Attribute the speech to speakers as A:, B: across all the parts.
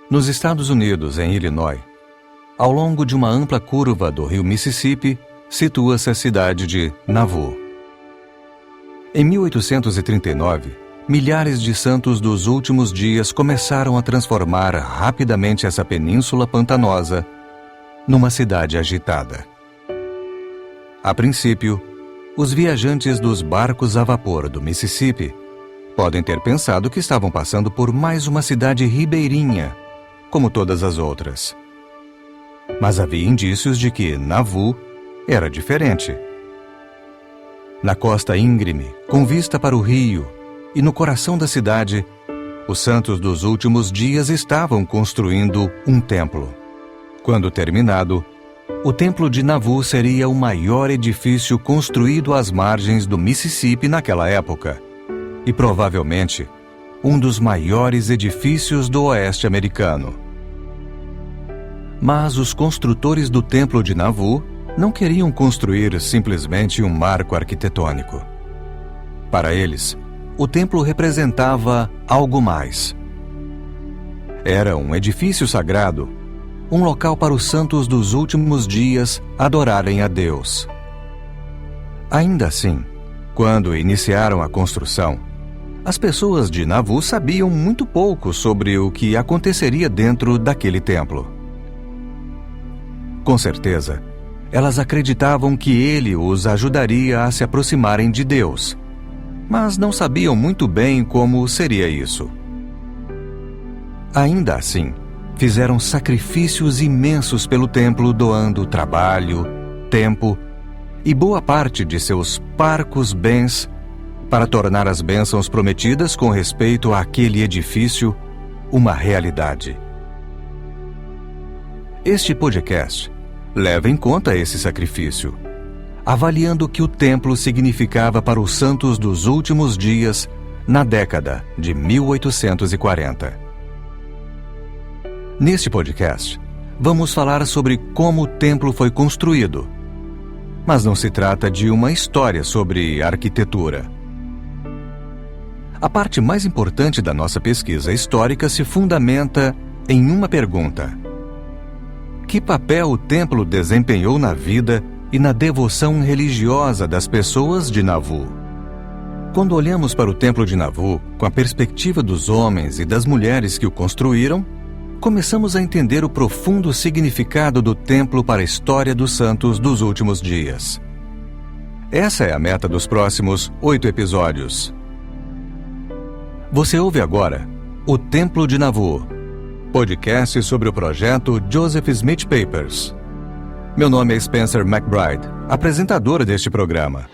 A: Nos Estados Unidos, em Illinois, ao longo de uma ampla curva do rio Mississippi, situa-se a cidade de Nauvoo. Em 1839, milhares de santos dos últimos dias começaram a transformar rapidamente essa península pantanosa numa cidade agitada. A princípio, os viajantes dos barcos a vapor do Mississippi podem ter pensado que estavam passando por mais uma cidade ribeirinha, como todas as outras. Mas havia indícios de que Nauvoo era diferente. Na costa íngreme, com vista para o rio, e no coração da cidade, os santos dos últimos dias estavam construindo um templo. Quando terminado, o templo de Nauvoo seria o maior edifício construído às margens do Mississippi naquela época, e provavelmente um dos maiores edifícios do oeste americano. Mas os construtores do templo de Nauvoo não queriam construir simplesmente um marco arquitetônico. Para eles, o templo representava algo mais. Era um edifício sagrado, um local para os santos dos últimos dias adorarem a Deus. Ainda assim, quando iniciaram a construção, as pessoas de Nauvoo sabiam muito pouco sobre o que aconteceria dentro daquele templo. Com certeza, elas acreditavam que ele os ajudaria a se aproximarem de Deus, mas não sabiam muito bem como seria isso. Ainda assim, fizeram sacrifícios imensos pelo templo, doando trabalho, tempo e boa parte de seus parcos bens para tornar as bênçãos prometidas com respeito àquele edifício uma realidade. Este podcast leva em conta esse sacrifício, avaliando o que o templo significava para os santos dos últimos dias na década de 1840. Neste podcast, vamos falar sobre como o templo foi construído, mas não se trata de uma história sobre arquitetura. A parte mais importante da nossa pesquisa histórica se fundamenta em uma pergunta: que papel o templo desempenhou na vida e na devoção religiosa das pessoas de Nauvoo? Quando olhamos para o templo de Nauvoo com a perspectiva dos homens e das mulheres que o construíram, começamos a entender o profundo significado do templo para a história dos santos dos últimos dias. Essa é a meta dos próximos 8 episódios. Você ouve agora O Templo de Nauvoo, podcast sobre o projeto Joseph Smith Papers. Meu nome é Spencer McBride, apresentadora deste programa.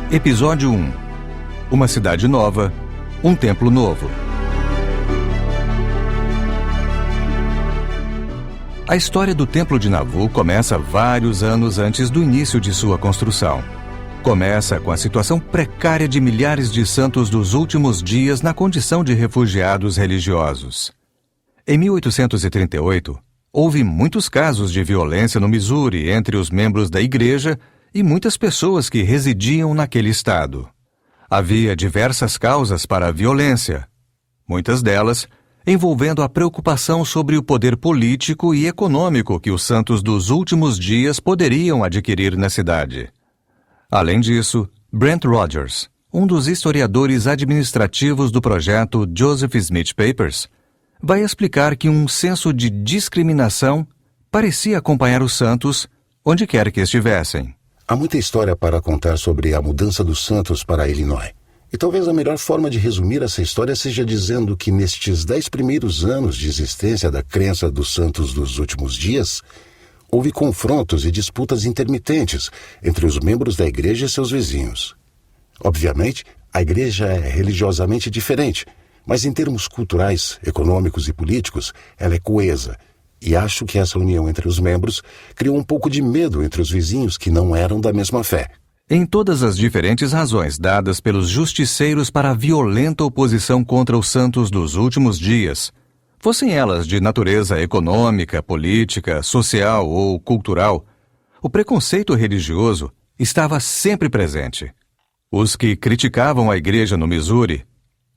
A: Episódio 1. Uma cidade nova, um templo novo. A história do Templo de Nauvoo começa vários anos antes do início de sua construção. Começa com a situação precária de milhares de santos dos últimos dias na condição de refugiados religiosos. Em 1838, houve muitos casos de violência no Missouri entre os membros da igreja e muitas pessoas que residiam naquele estado. Havia diversas causas para a violência, muitas delas envolvendo a preocupação sobre o poder político e econômico que os santos dos últimos dias poderiam adquirir na cidade. Além disso, Brent Rogers, um dos historiadores administrativos do projeto Joseph Smith Papers, vai explicar que um senso de discriminação parecia acompanhar os santos onde quer que estivessem.
B: Há muita história para contar sobre a mudança dos santos para Illinois. E talvez a melhor forma de resumir essa história seja dizendo que nestes 10 primeiros anos de existência da crença dos santos dos últimos dias, houve confrontos e disputas intermitentes entre os membros da igreja e seus vizinhos. Obviamente, a igreja é religiosamente diferente, mas em termos culturais, econômicos e políticos, ela é coesa. E acho que essa união entre os membros criou um pouco de medo entre os vizinhos que não eram da mesma fé.
A: Em todas as diferentes razões dadas pelos justiceiros para a violenta oposição contra os santos dos últimos dias, fossem elas de natureza econômica, política, social ou cultural, o preconceito religioso estava sempre presente. Os que criticavam a igreja no Missouri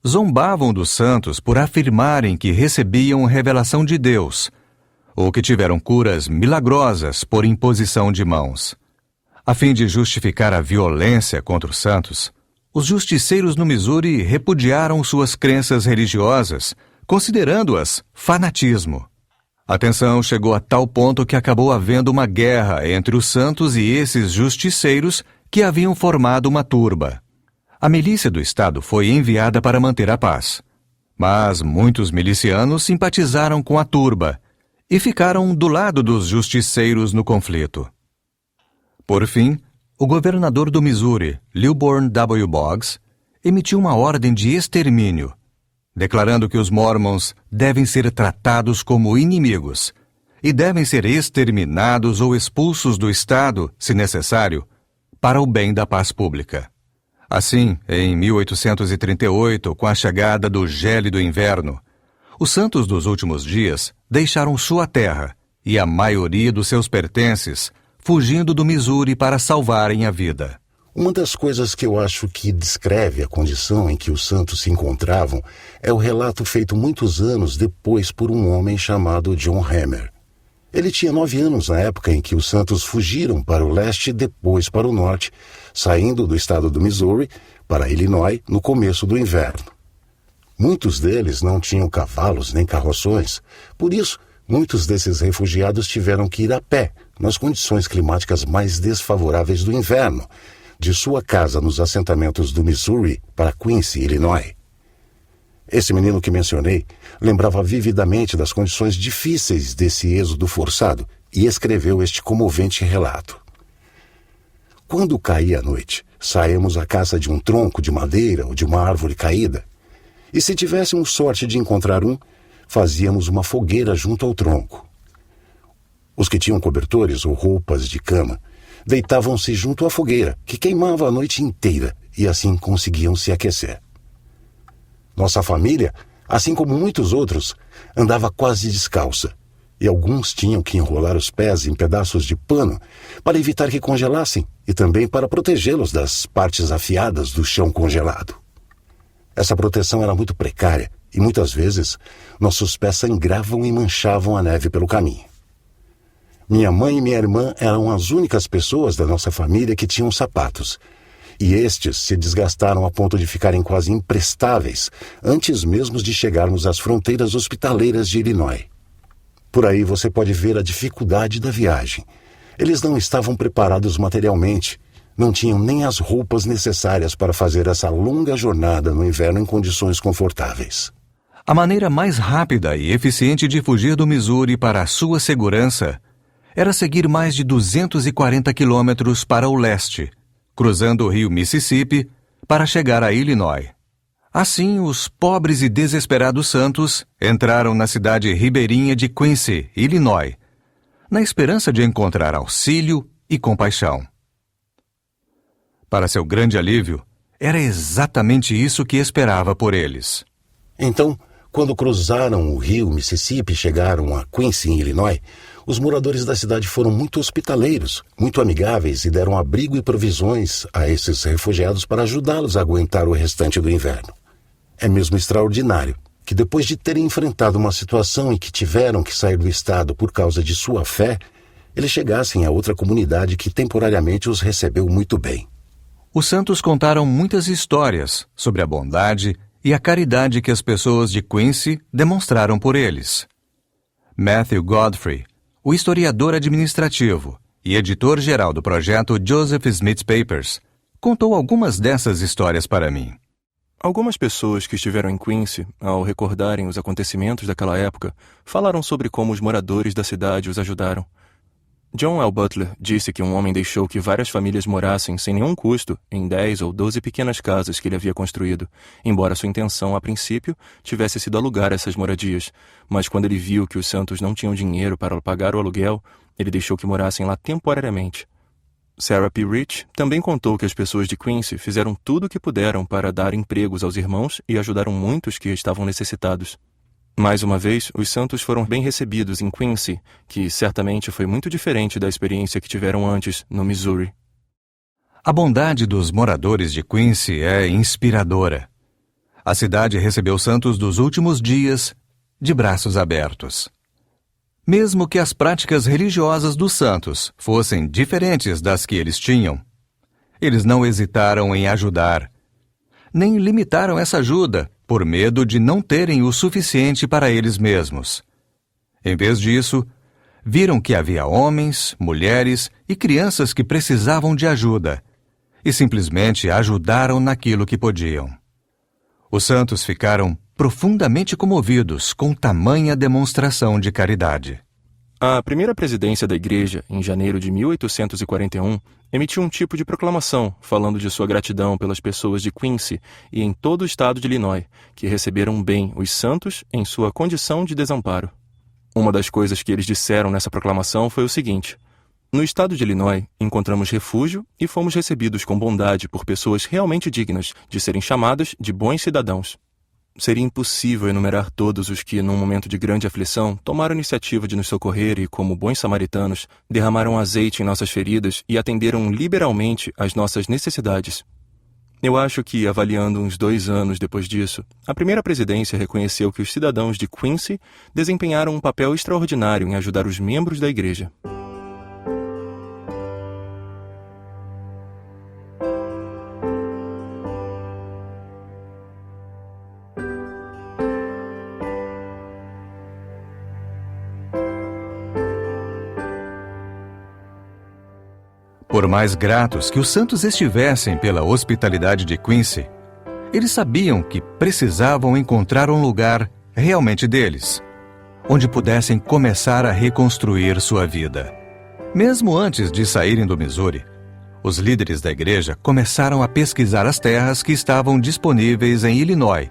A: zombavam dos santos por afirmarem que recebiam revelação de Deus, ou que tiveram curas milagrosas por imposição de mãos. A fim de justificar a violência contra os santos, os justiceiros no Missouri repudiaram suas crenças religiosas, considerando-as fanatismo. A tensão chegou a tal ponto que acabou havendo uma guerra entre os santos e esses justiceiros que haviam formado uma turba. A milícia do estado foi enviada para manter a paz, mas muitos milicianos simpatizaram com a turba e ficaram do lado dos justiceiros no conflito. Por fim, o governador do Missouri, Lilburn W. Boggs, emitiu uma ordem de extermínio, declarando que os Mormons devem ser tratados como inimigos e devem ser exterminados ou expulsos do estado, se necessário, para o bem da paz pública. Assim, em 1838, com a chegada do gélido inverno, os santos dos últimos dias deixaram sua terra e a maioria dos seus pertences, fugindo do Missouri para salvarem a vida.
B: Uma das coisas que eu acho que descreve a condição em que os santos se encontravam é o relato feito muitos anos depois por um homem chamado John Hammer. Ele tinha 9 anos na época em que os santos fugiram para o leste e depois para o norte, saindo do estado do Missouri para Illinois no começo do inverno. Muitos deles não tinham cavalos nem carroções, por isso muitos desses refugiados tiveram que ir a pé, nas condições climáticas mais desfavoráveis do inverno, de sua casa nos assentamentos do Missouri para Quincy, Illinois. Esse menino que mencionei lembrava vividamente das condições difíceis desse êxodo forçado e escreveu este comovente relato. Quando caía a noite, saímos à caça de um tronco de madeira ou de uma árvore caída, e se tivéssemos sorte de encontrar um, fazíamos uma fogueira junto ao tronco. Os que tinham cobertores ou roupas de cama deitavam-se junto à fogueira, que queimava a noite inteira, e assim conseguiam se aquecer. Nossa família, assim como muitos outros, andava quase descalça, e alguns tinham que enrolar os pés em pedaços de pano para evitar que congelassem e também para protegê-los das partes afiadas do chão congelado. Essa proteção era muito precária e muitas vezes nossos pés sangravam e manchavam a neve pelo caminho. Minha mãe e minha irmã eram as únicas pessoas da nossa família que tinham sapatos, e estes se desgastaram a ponto de ficarem quase imprestáveis antes mesmo de chegarmos às fronteiras hospitaleiras de Illinois. Por aí você pode ver a dificuldade da viagem. Eles não estavam preparados materialmente, não tinham nem as roupas necessárias para fazer essa longa jornada no inverno em condições confortáveis.
A: A maneira mais rápida e eficiente de fugir do Missouri para a sua segurança era seguir mais de 240 quilômetros para o leste, cruzando o rio Mississippi para chegar a Illinois. Assim, os pobres e desesperados santos entraram na cidade ribeirinha de Quincy, Illinois, na esperança de encontrar auxílio e compaixão. Para seu grande alívio, era exatamente isso que esperava por eles.
B: Então, quando cruzaram o rio Mississippi e chegaram a Quincy, em Illinois, os moradores da cidade foram muito hospitaleiros, muito amigáveis e deram abrigo e provisões a esses refugiados para ajudá-los a aguentar o restante do inverno. É mesmo extraordinário que depois de terem enfrentado uma situação em que tiveram que sair do estado por causa de sua fé, eles chegassem a outra comunidade que temporariamente os recebeu muito bem.
A: Os santos contaram muitas histórias sobre a bondade e a caridade que as pessoas de Quincy demonstraram por eles. Matthew Godfrey, o historiador administrativo e editor-geral do projeto Joseph Smith Papers, contou algumas dessas histórias para mim.
C: Algumas pessoas que estiveram em Quincy, ao recordarem os acontecimentos daquela época, falaram sobre como os moradores da cidade os ajudaram. John L. Butler disse que um homem deixou que várias famílias morassem sem nenhum custo em 10 ou 12 pequenas casas que ele havia construído, embora sua intenção, a princípio, tivesse sido alugar essas moradias. Mas quando ele viu que os santos não tinham dinheiro para pagar o aluguel, ele deixou que morassem lá temporariamente. Sarah P. Rich também contou que as pessoas de Quincy fizeram tudo o que puderam para dar empregos aos irmãos e ajudaram muitos que estavam necessitados. Mais uma vez, os santos foram bem recebidos em Quincy, que certamente foi muito diferente da experiência que tiveram antes no Missouri.
A: A bondade dos moradores de Quincy é inspiradora. A cidade recebeu santos dos últimos dias de braços abertos. Mesmo que as práticas religiosas dos santos fossem diferentes das que eles tinham, eles não hesitaram em ajudar, nem limitaram essa ajuda por medo de não terem o suficiente para eles mesmos. Em vez disso, viram que havia homens, mulheres e crianças que precisavam de ajuda e simplesmente ajudaram naquilo que podiam. Os santos ficaram profundamente comovidos com tamanha demonstração de caridade.
C: A primeira presidência da igreja, em janeiro de 1841, emitiu um tipo de proclamação falando de sua gratidão pelas pessoas de Quincy e em todo o estado de Illinois, que receberam bem os santos em sua condição de desamparo. Uma das coisas que eles disseram nessa proclamação foi o seguinte: no estado de Illinois, encontramos refúgio e fomos recebidos com bondade por pessoas realmente dignas de serem chamadas de bons cidadãos. Seria impossível enumerar todos os que, num momento de grande aflição, tomaram a iniciativa de nos socorrer e, como bons samaritanos, derramaram azeite em nossas feridas e atenderam liberalmente às nossas necessidades. Eu acho que, avaliando uns 2 anos depois disso, a primeira presidência reconheceu que os cidadãos de Quincy desempenharam um papel extraordinário em ajudar os membros da igreja.
A: Por mais gratos que os santos estivessem pela hospitalidade de Quincy, eles sabiam que precisavam encontrar um lugar realmente deles, onde pudessem começar a reconstruir sua vida. Mesmo antes de saírem do Missouri, os líderes da igreja começaram a pesquisar as terras que estavam disponíveis em Illinois,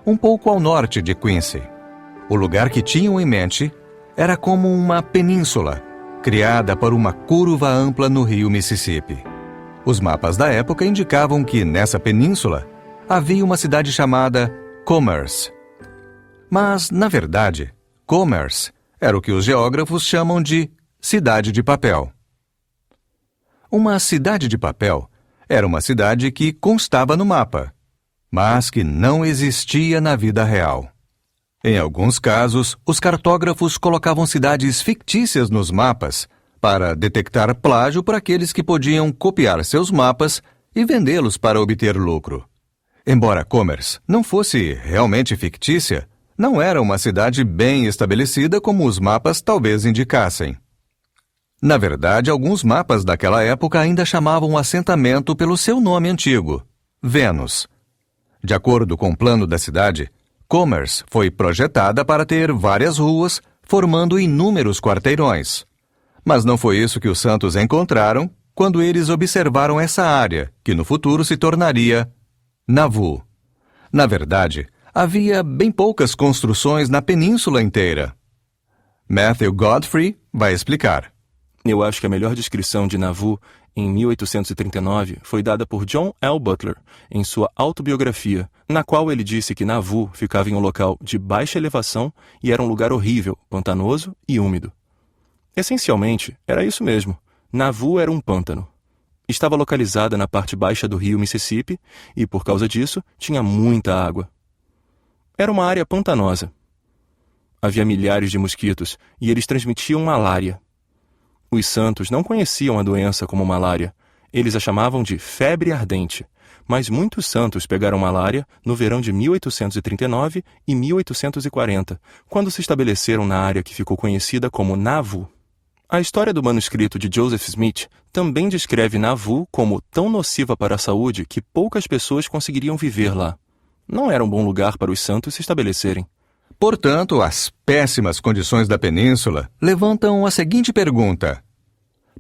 A: um pouco ao norte de Quincy. O lugar que tinham em mente era como uma península, criada por uma curva ampla no rio Mississippi. Os mapas da época indicavam que, nessa península, havia uma cidade chamada Commerce. Mas, na verdade, Commerce era o que os geógrafos chamam de cidade de papel. Uma cidade de papel era uma cidade que constava no mapa, mas que não existia na vida real. Em alguns casos, os cartógrafos colocavam cidades fictícias nos mapas para detectar plágio por aqueles que podiam copiar seus mapas e vendê-los para obter lucro. Embora Commerce não fosse realmente fictícia, não era uma cidade bem estabelecida como os mapas talvez indicassem. Na verdade, alguns mapas daquela época ainda chamavam o assentamento pelo seu nome antigo, Vênus. De acordo com o plano da cidade, Commerce foi projetada para ter várias ruas, formando inúmeros quarteirões. Mas não foi isso que os santos encontraram quando eles observaram essa área, que no futuro se tornaria Nauvoo. Na verdade, havia bem poucas construções na península inteira. Matthew Godfrey vai explicar.
C: Eu acho que a melhor descrição de Nauvoo, em 1839, foi dada por John L. Butler, em sua autobiografia, na qual ele disse que Nauvoo ficava em um local de baixa elevação e era um lugar horrível, pantanoso e úmido. Essencialmente, era isso mesmo. Nauvoo era um pântano. Estava localizada na parte baixa do rio Mississippi e, por causa disso, tinha muita água. Era uma área pantanosa. Havia milhares de mosquitos e eles transmitiam malária. Os santos não conheciam a doença como malária. Eles a chamavam de febre ardente. Mas muitos santos pegaram malária no verão de 1839 e 1840, quando se estabeleceram na área que ficou conhecida como Nauvoo. A história do manuscrito de Joseph Smith também descreve Nauvoo como tão nociva para a saúde que poucas pessoas conseguiriam viver lá. Não era um bom lugar para os santos se estabelecerem.
A: Portanto, as péssimas condições da península levantam a seguinte pergunta: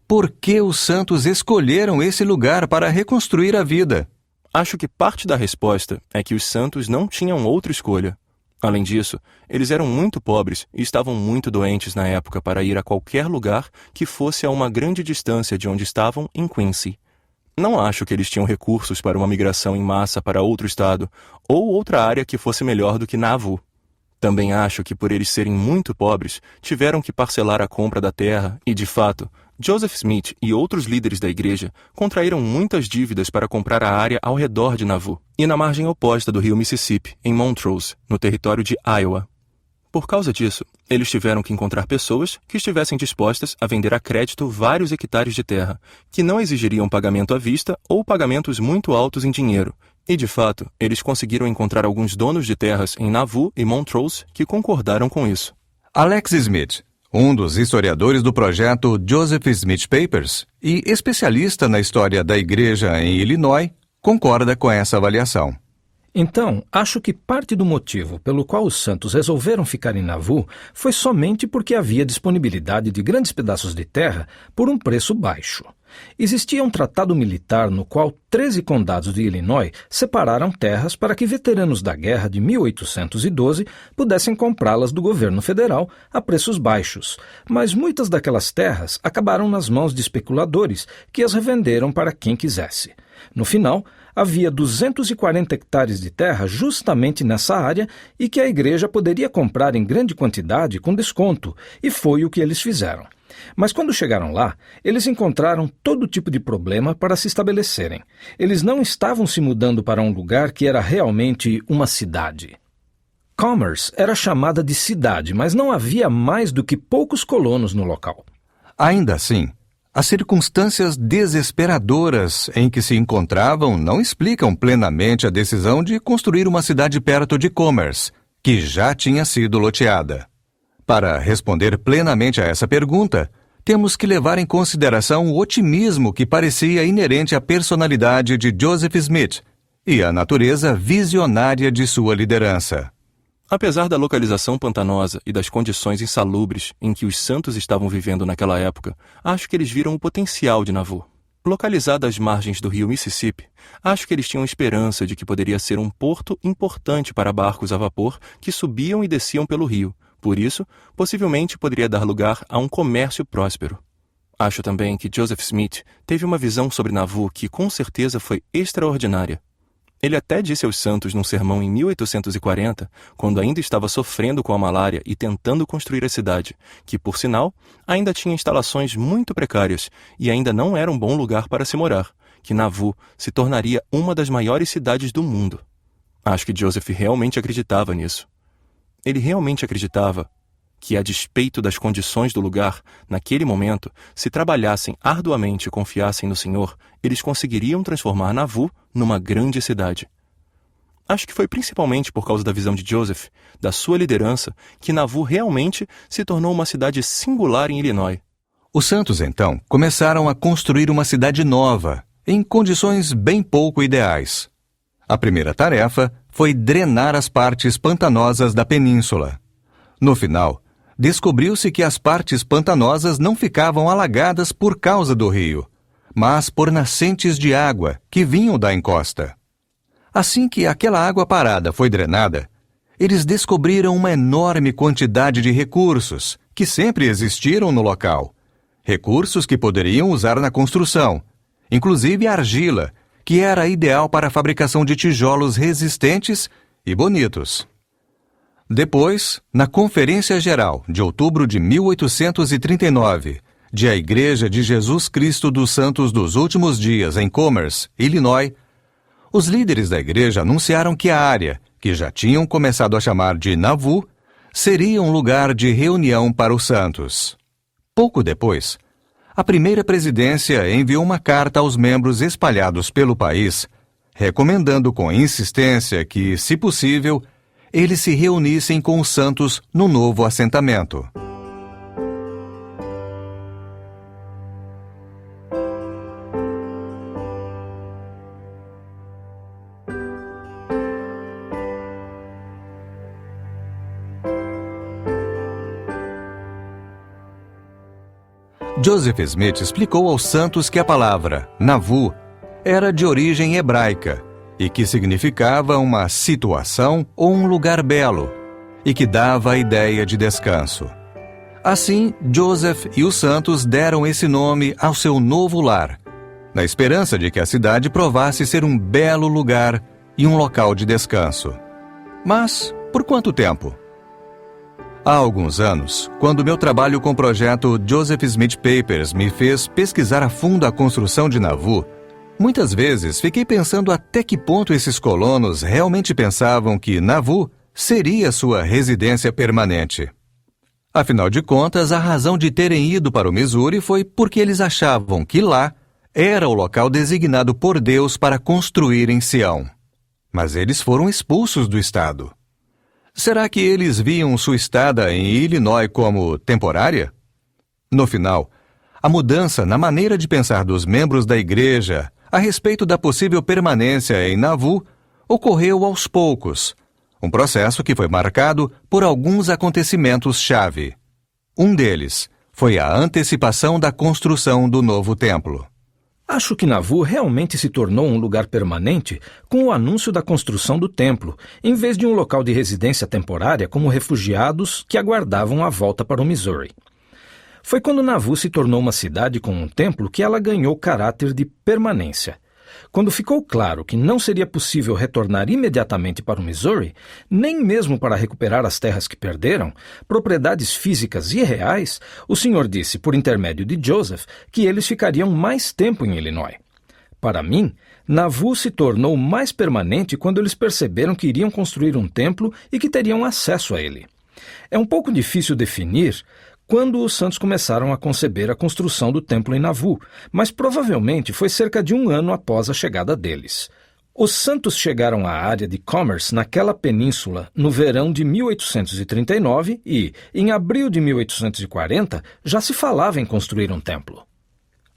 A: por que os santos escolheram esse lugar para reconstruir a vida?
C: Acho que parte da resposta é que os santos não tinham outra escolha. Além disso, eles eram muito pobres e estavam muito doentes na época para ir a qualquer lugar que fosse a uma grande distância de onde estavam em Quincy. Não acho que eles tinham recursos para uma migração em massa para outro estado ou outra área que fosse melhor do que Nauvoo. Também acho que por eles serem muito pobres, tiveram que parcelar a compra da terra e, de fato, Joseph Smith e outros líderes da igreja contraíram muitas dívidas para comprar a área ao redor de Nauvoo e na margem oposta do rio Mississippi, em Montrose, no território de Iowa. Por causa disso, eles tiveram que encontrar pessoas que estivessem dispostas a vender a crédito vários hectares de terra, que não exigiriam pagamento à vista ou pagamentos muito altos em dinheiro. E, de fato, eles conseguiram encontrar alguns donos de terras em Nauvoo e Montrose que concordaram com isso.
A: Alex Smith, um dos historiadores do projeto Joseph Smith Papers e especialista na história da igreja em Illinois, concorda com essa avaliação.
D: Então, acho que parte do motivo pelo qual os santos resolveram ficar em Nauvoo foi somente porque havia disponibilidade de grandes pedaços de terra por um preço baixo. Existia um tratado militar no qual 13 condados de Illinois separaram terras para que veteranos da guerra de 1812 pudessem comprá-las do governo federal a preços baixos, mas muitas daquelas terras acabaram nas mãos de especuladores que as revenderam para quem quisesse. No final, havia 240 hectares de terra justamente nessa área e que a igreja poderia comprar em grande quantidade com desconto, e foi o que eles fizeram. Mas quando chegaram lá, eles encontraram todo tipo de problema para se estabelecerem. Eles não estavam se mudando para um lugar que era realmente uma cidade. Commerce era chamada de cidade, mas não havia mais do que poucos colonos no local.
A: Ainda assim, as circunstâncias desesperadoras em que se encontravam não explicam plenamente a decisão de construir uma cidade perto de Commerce, que já tinha sido loteada. Para responder plenamente a essa pergunta, temos que levar em consideração o otimismo que parecia inerente à personalidade de Joseph Smith e a natureza visionária de sua liderança.
C: Apesar da localização pantanosa e das condições insalubres em que os santos estavam vivendo naquela época, acho que eles viram o potencial de Nauvoo. Localizada às margens do rio Mississippi, acho que eles tinham esperança de que poderia ser um porto importante para barcos a vapor que subiam e desciam pelo rio. Por isso, possivelmente poderia dar lugar a um comércio próspero. Acho também que Joseph Smith teve uma visão sobre Nauvoo que com certeza foi extraordinária. Ele até disse aos santos num sermão em 1840, quando ainda estava sofrendo com a malária e tentando construir a cidade, que, por sinal, ainda tinha instalações muito precárias e ainda não era um bom lugar para se morar, que Nauvoo se tornaria uma das maiores cidades do mundo. Acho que Joseph realmente acreditava nisso. Ele realmente acreditava que, a despeito das condições do lugar, naquele momento, se trabalhassem arduamente e confiassem no Senhor, eles conseguiriam transformar Nauvoo numa grande cidade. Acho que foi principalmente por causa da visão de Joseph, da sua liderança, que Nauvoo realmente se tornou uma cidade singular em Illinois.
A: Os santos, então, começaram a construir uma cidade nova, em condições bem pouco ideais. A primeira tarefa foi drenar as partes pantanosas da península. No final, descobriu-se que as partes pantanosas não ficavam alagadas por causa do rio, mas por nascentes de água que vinham da encosta. Assim que aquela água parada foi drenada, eles descobriram uma enorme quantidade de recursos que sempre existiram no local. Recursos que poderiam usar na construção, inclusive a argila, que era ideal para a fabricação de tijolos resistentes e bonitos. Depois, na Conferência Geral de outubro de 1839, de a Igreja de Jesus Cristo dos Santos dos Últimos Dias em Commerce, Illinois, os líderes da igreja anunciaram que a área, que já tinham começado a chamar de Nauvoo, seria um lugar de reunião para os santos. Pouco depois, a primeira presidência enviou uma carta aos membros espalhados pelo país, recomendando com insistência que, se possível, eles se reunissem com os santos no novo assentamento. Joseph Smith explicou aos santos que a palavra Nauvoo era de origem hebraica e que significava uma situação ou um lugar belo e que dava a ideia de descanso. Assim, Joseph e os santos deram esse nome ao seu novo lar, na esperança de que a cidade provasse ser um belo lugar e um local de descanso. Mas, por quanto tempo? Há alguns anos, quando meu trabalho com o projeto Joseph Smith Papers me fez pesquisar a fundo a construção de Nauvoo, muitas vezes fiquei pensando até que ponto esses colonos realmente pensavam que Nauvoo seria sua residência permanente. Afinal de contas, a razão de terem ido para o Missouri foi porque eles achavam que lá era o local designado por Deus para construir em Sião. Mas eles foram expulsos do estado. Será que eles viam sua estada em Illinois como temporária? No final, a mudança na maneira de pensar dos membros da igreja a respeito da possível permanência em Nauvoo ocorreu aos poucos, um processo que foi marcado por alguns acontecimentos-chave. Um deles foi a antecipação da construção do novo templo.
D: Acho que Nauvoo realmente se tornou um lugar permanente com o anúncio da construção do templo, em vez de um local de residência temporária como refugiados que aguardavam a volta para o Missouri. Foi quando Nauvoo se tornou uma cidade com um templo que ela ganhou caráter de permanência. Quando ficou claro que não seria possível retornar imediatamente para o Missouri, nem mesmo para recuperar as terras que perderam, propriedades físicas e reais, o Senhor disse, por intermédio de Joseph, que eles ficariam mais tempo em Illinois. Para mim, Nauvoo se tornou mais permanente quando eles perceberam que iriam construir um templo e que teriam acesso a ele. É um pouco difícil definir quando os santos começaram a conceber a construção do templo em Nauvoo, mas provavelmente foi cerca de 1 ano após a chegada deles. Os santos chegaram à área de Commerce naquela península no verão de 1839 e, em abril de 1840, já se falava em construir um templo.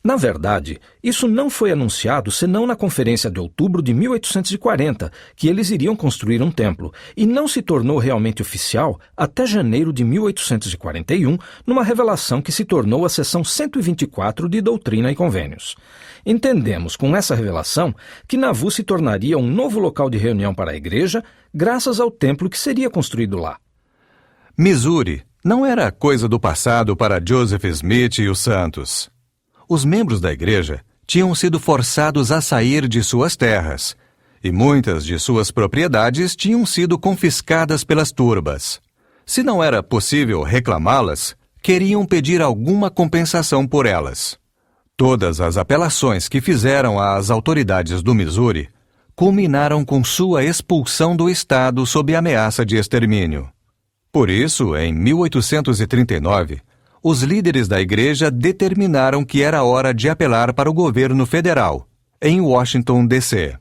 D: Na verdade, isso não foi anunciado senão na Conferência de Outubro de 1840, que eles iriam construir um templo, e não se tornou realmente oficial até janeiro de 1841, numa revelação que se tornou a seção 124 de Doutrina e Convênios. Entendemos com essa revelação que Nauvoo se tornaria um novo local de reunião para a igreja, graças ao templo que seria construído lá.
A: Missouri não era coisa do passado para Joseph Smith e os santos. Os membros da igreja tinham sido forçados a sair de suas terras, e muitas de suas propriedades tinham sido confiscadas pelas turbas. Se não era possível reclamá-las, queriam pedir alguma compensação por elas. Todas as apelações que fizeram às autoridades do Missouri culminaram com sua expulsão do estado sob ameaça de extermínio. Por isso, em 1839, os líderes da igreja determinaram que era hora de apelar para o governo federal, em Washington, D.C.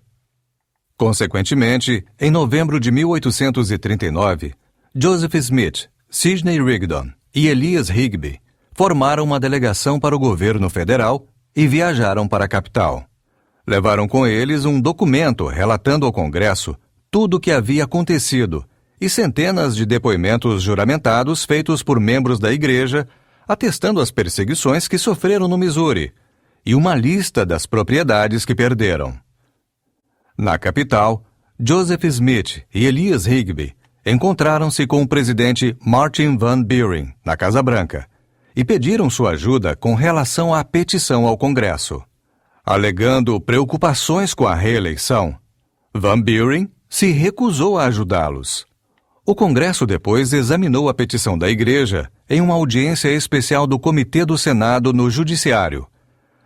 A: Consequentemente, em novembro de 1839, Joseph Smith, Sidney Rigdon e Elias Higbee formaram uma delegação para o governo federal e viajaram para a capital. Levaram com eles um documento relatando ao Congresso tudo o que havia acontecido e centenas de depoimentos juramentados feitos por membros da igreja atestando as perseguições que sofreram no Missouri, e uma lista das propriedades que perderam. Na capital, Joseph Smith e Elias Higbee encontraram-se com o presidente Martin Van Buren, na Casa Branca, e pediram sua ajuda com relação à petição ao Congresso. Alegando preocupações com a reeleição, Van Buren se recusou a ajudá-los. O Congresso depois examinou a petição da Igreja em uma audiência especial do Comitê do Senado no Judiciário.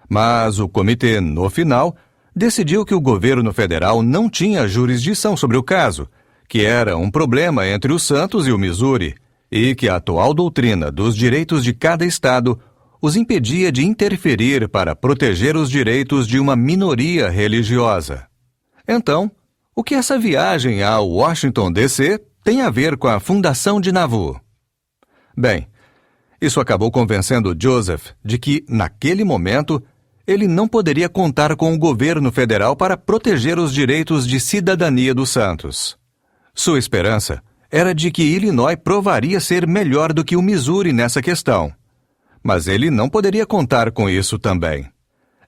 A: Mas o comitê, no final, decidiu que o governo federal não tinha jurisdição sobre o caso, que era um problema entre os santos e o Missouri, e que a atual doutrina dos direitos de cada estado os impedia de interferir para proteger os direitos de uma minoria religiosa. Então, o que essa viagem a Washington, D.C., tem a ver com a fundação de Nauvoo? Bem, isso acabou convencendo Joseph de que, naquele momento, ele não poderia contar com o governo federal para proteger os direitos de cidadania dos santos. Sua esperança era de que Illinois provaria ser melhor do que o Missouri nessa questão. Mas ele não poderia contar com isso também.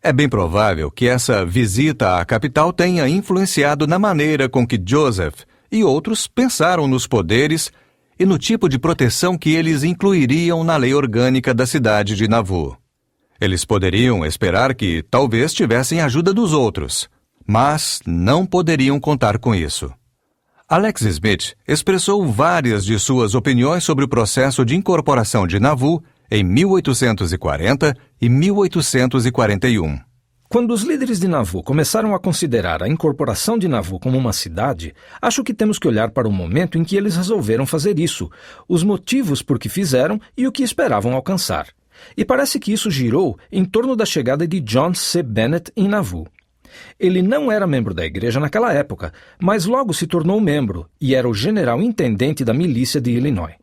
A: É bem provável que essa visita à capital tenha influenciado na maneira com que Joseph e outros pensaram nos poderes e no tipo de proteção que eles incluiriam na lei orgânica da cidade de Nauvoo. Eles poderiam esperar que talvez tivessem ajuda dos outros, mas não poderiam contar com isso. Alex Smith expressou várias de suas opiniões sobre o processo de incorporação de Nauvoo em 1840 e 1841.
D: Quando os líderes de Nauvoo começaram a considerar a incorporação de Nauvoo como uma cidade, acho que temos que olhar para o momento em que eles resolveram fazer isso, os motivos por que fizeram e o que esperavam alcançar. E parece que isso girou em torno da chegada de John C. Bennett em Nauvoo. Ele não era membro da igreja naquela época, mas logo se tornou membro e era o general-intendente da milícia de Illinois.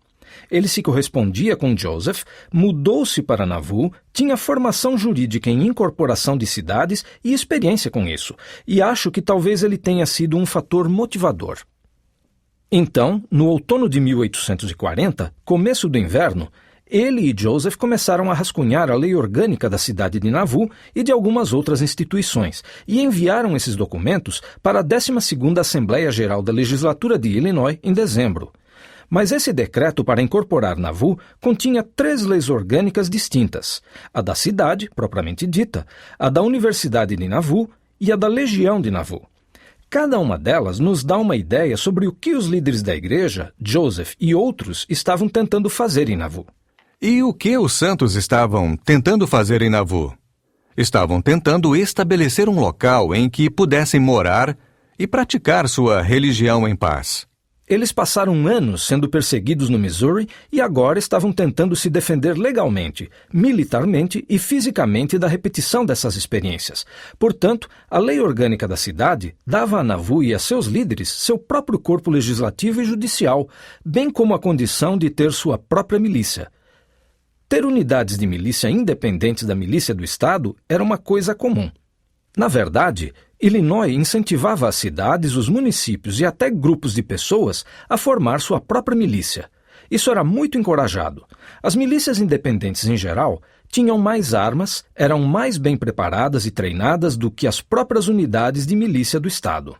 D: Ele se correspondia com Joseph, mudou-se para Nauvoo, tinha formação jurídica em incorporação de cidades e experiência com isso, e acho que talvez ele tenha sido um fator motivador. Então, no outono de 1840, começo do inverno, ele e Joseph começaram a rascunhar a lei orgânica da cidade de Nauvoo e de algumas outras instituições, e enviaram esses documentos para a 12ª Assembleia Geral da Legislatura de Illinois em dezembro. Mas esse decreto para incorporar Nauvoo continha 3 leis orgânicas distintas: a da cidade, propriamente dita, a da Universidade de Nauvoo e a da Legião de Nauvoo. Cada uma delas nos dá uma ideia sobre o que os líderes da igreja, Joseph e outros, estavam tentando fazer em Nauvoo.
A: E o que os santos estavam tentando fazer em Nauvoo? Estavam tentando estabelecer um local em que pudessem morar e praticar sua religião em paz.
D: Eles passaram anos sendo perseguidos no Missouri e agora estavam tentando se defender legalmente, militarmente e fisicamente da repetição dessas experiências. Portanto, a lei orgânica da cidade dava a Nauvoo e a seus líderes seu próprio corpo legislativo e judicial, bem como a condição de ter sua própria milícia. Ter unidades de milícia independentes da milícia do Estado era uma coisa comum. Na verdade, Illinois incentivava as cidades, os municípios e até grupos de pessoas a formar sua própria milícia. Isso era muito encorajado. As milícias independentes em geral tinham mais armas, eram mais bem preparadas e treinadas do que as próprias unidades de milícia do Estado.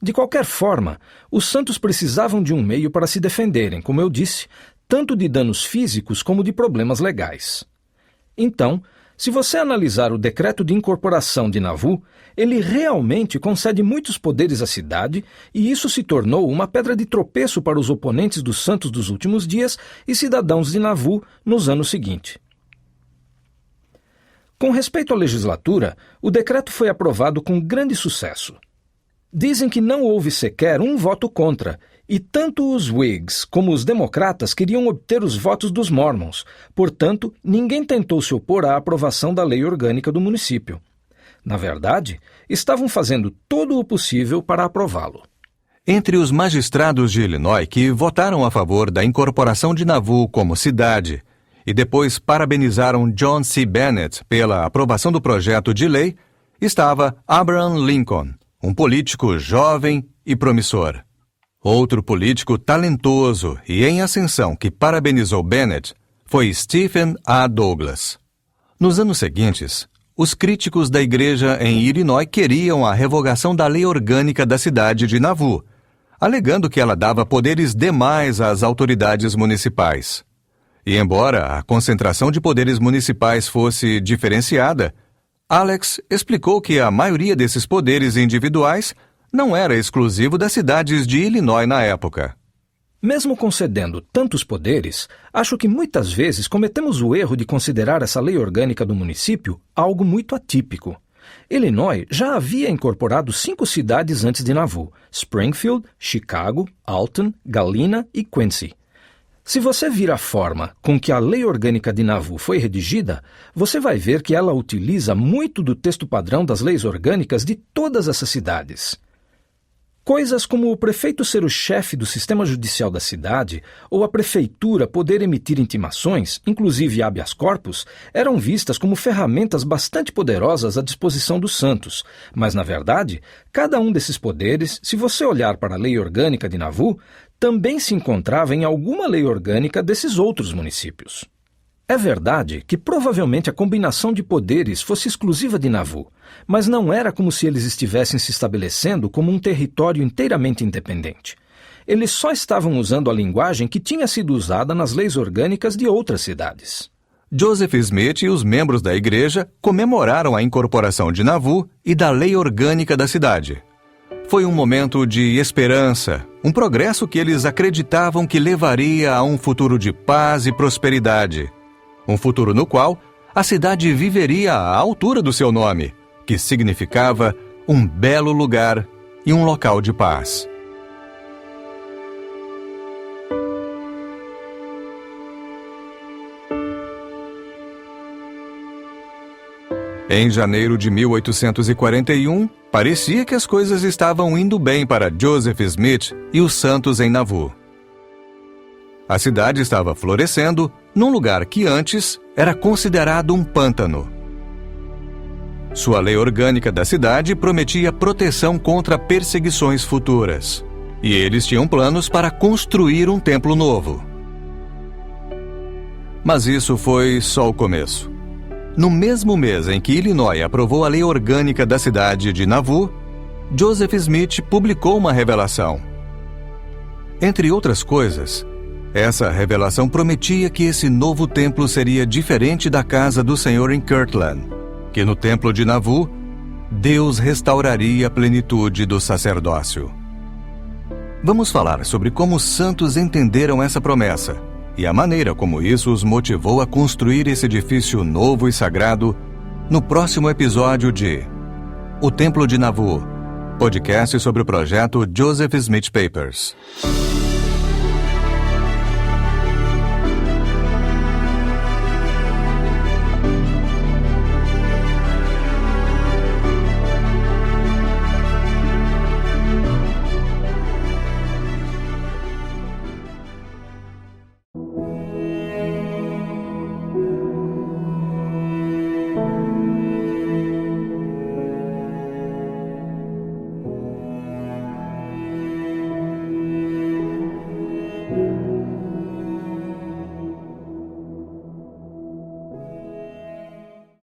D: De qualquer forma, os santos precisavam de um meio para se defenderem, como eu disse, tanto de danos físicos como de problemas legais. Então, se você analisar o decreto de incorporação de Nauvoo, ele realmente concede muitos poderes à cidade e isso se tornou uma pedra de tropeço para os oponentes dos santos dos últimos dias e cidadãos de Nauvoo nos anos seguintes. Com respeito à legislatura, o decreto foi aprovado com grande sucesso. Dizem que não houve sequer um voto contra, e tanto os Whigs como os democratas queriam obter os votos dos Mormons. Portanto, ninguém tentou se opor à aprovação da lei orgânica do município. Na verdade, estavam fazendo todo o possível para aprová-lo.
A: Entre os magistrados de Illinois que votaram a favor da incorporação de Nauvoo como cidade e depois parabenizaram John C. Bennett pela aprovação do projeto de lei, estava Abraham Lincoln, um político jovem e promissor. Outro político talentoso e em ascensão que parabenizou Bennett foi Stephen A. Douglas. Nos anos seguintes, os críticos da igreja em Illinois queriam a revogação da lei orgânica da cidade de Nauvoo, alegando que ela dava poderes demais às autoridades municipais. E embora a concentração de poderes municipais fosse diferenciada, Alex explicou que a maioria desses poderes individuais não era exclusivo das cidades de Illinois na época.
D: Mesmo concedendo tantos poderes, acho que muitas vezes cometemos o erro de considerar essa lei orgânica do município algo muito atípico. Illinois já havia incorporado 5 cidades antes de Nauvoo: Springfield, Chicago, Alton, Galena e Quincy. Se você vir a forma com que a lei orgânica de Nauvoo foi redigida, você vai ver que ela utiliza muito do texto padrão das leis orgânicas de todas essas cidades. Coisas como o prefeito ser o chefe do sistema judicial da cidade ou a prefeitura poder emitir intimações, inclusive habeas corpus, eram vistas como ferramentas bastante poderosas à disposição dos santos. Mas, na verdade, cada um desses poderes, se você olhar para a lei orgânica de Nauvoo, também se encontrava em alguma lei orgânica desses outros municípios. É verdade que provavelmente a combinação de poderes fosse exclusiva de Nauvoo, mas não era como se eles estivessem se estabelecendo como um território inteiramente independente. Eles só estavam usando a linguagem que tinha sido usada nas leis orgânicas de outras cidades.
A: Joseph Smith e os membros da igreja comemoraram a incorporação de Nauvoo e da lei orgânica da cidade. Foi um momento de esperança, um progresso que eles acreditavam que levaria a um futuro de paz e prosperidade. Um futuro no qual a cidade viveria à altura do seu nome, que significava um belo lugar e um local de paz. Em janeiro de 1841, parecia que as coisas estavam indo bem para Joseph Smith e os santos em Nauvoo. A cidade estava florescendo num lugar que antes era considerado um pântano. Sua lei orgânica da cidade prometia proteção contra perseguições futuras, e eles tinham planos para construir um templo novo. Mas isso foi só o começo. No mesmo mês em que Illinois aprovou a lei orgânica da cidade de Nauvoo, Joseph Smith publicou uma revelação. Entre outras coisas, essa revelação prometia que esse novo templo seria diferente da casa do Senhor em Kirtland, que no templo de Nauvoo, Deus restauraria a plenitude do sacerdócio. Vamos falar sobre como os santos entenderam essa promessa e a maneira como isso os motivou a construir esse edifício novo e sagrado no próximo episódio de O Templo de Nauvoo, podcast sobre o projeto Joseph Smith Papers.